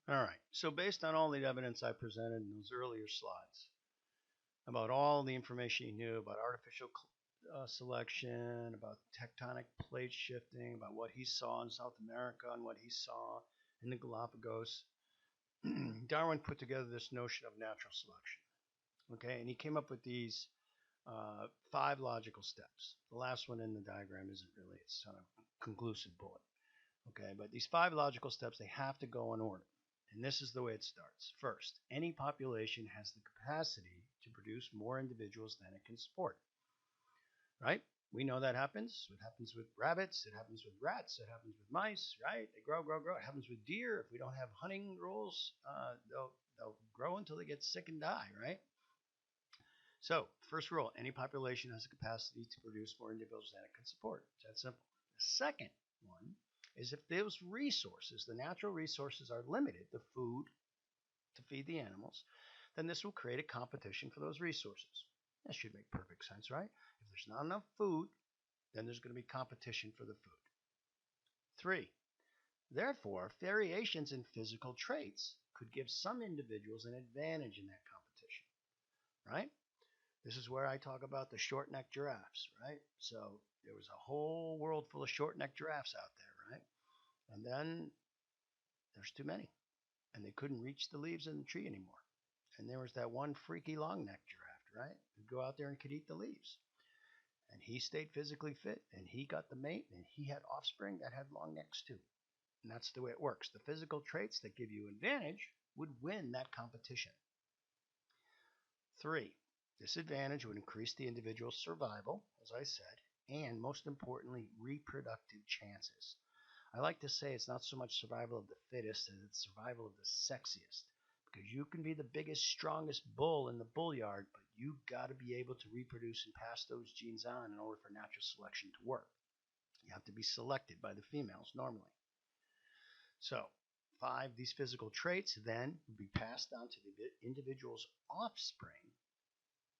All right. So based on all the evidence I presented in those earlier slides about all the information he knew about artificial selection, about tectonic plate shifting, about what he saw in South America and what he saw in the Galapagos, Darwin put together this notion of natural selection. Okay, and he came up with these five logical steps. The last one in the diagram isn't really, it's kind of a conclusive bullet. Okay, but these five logical steps, they have to go in order. And this is the way it starts. First, any population has the capacity to produce more individuals than it can support. Right? We know that happens. It happens with rabbits. It happens with rats. It happens with mice. Right? They grow, grow, grow. It happens with deer. If we don't have hunting rules, they'll grow until they get sick and die. Right? So, first rule: any population has the capacity to produce more individuals than it can support. It's that simple. The second one is if those resources, the natural resources, are limited, the food to feed the animals, then this will create a competition for those resources. That should make perfect sense, right? If there's not enough food, then there's going to be competition for the food. Three, therefore, variations in physical traits could give some individuals an advantage in that competition, right? This is where I talk about the short-necked giraffes, right? So there was a whole world full of short-necked giraffes out there, right? And then there's too many, and they couldn't reach the leaves in the tree anymore. And there was that one freaky long-necked giraffe, right? Who'd go out there and could eat the leaves. And he stayed physically fit, and he got the mate, and he had offspring that had long necks too. And that's the way it works. The physical traits that give you advantage would win that competition. Three, this advantage would increase the individual's survival, as I said, and most importantly, reproductive chances. I like to say it's not so much survival of the fittest as it's survival of the sexiest. Because you can be the biggest, strongest bull in the bull yard, but you got to be able to reproduce and pass those genes on in order for natural selection to work. You have to be selected by the females normally. So, five, these physical traits then would be passed on to the individual's offspring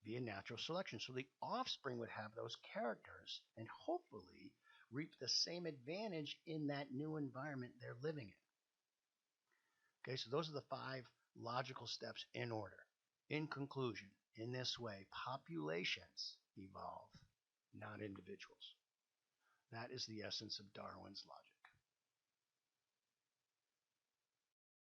via natural selection. So the offspring would have those characters and hopefully reap the same advantage in that new environment they're living in. Okay, so those are the five logical steps in order. In conclusion, in this way, populations evolve, not individuals. That is the essence of Darwin's logic.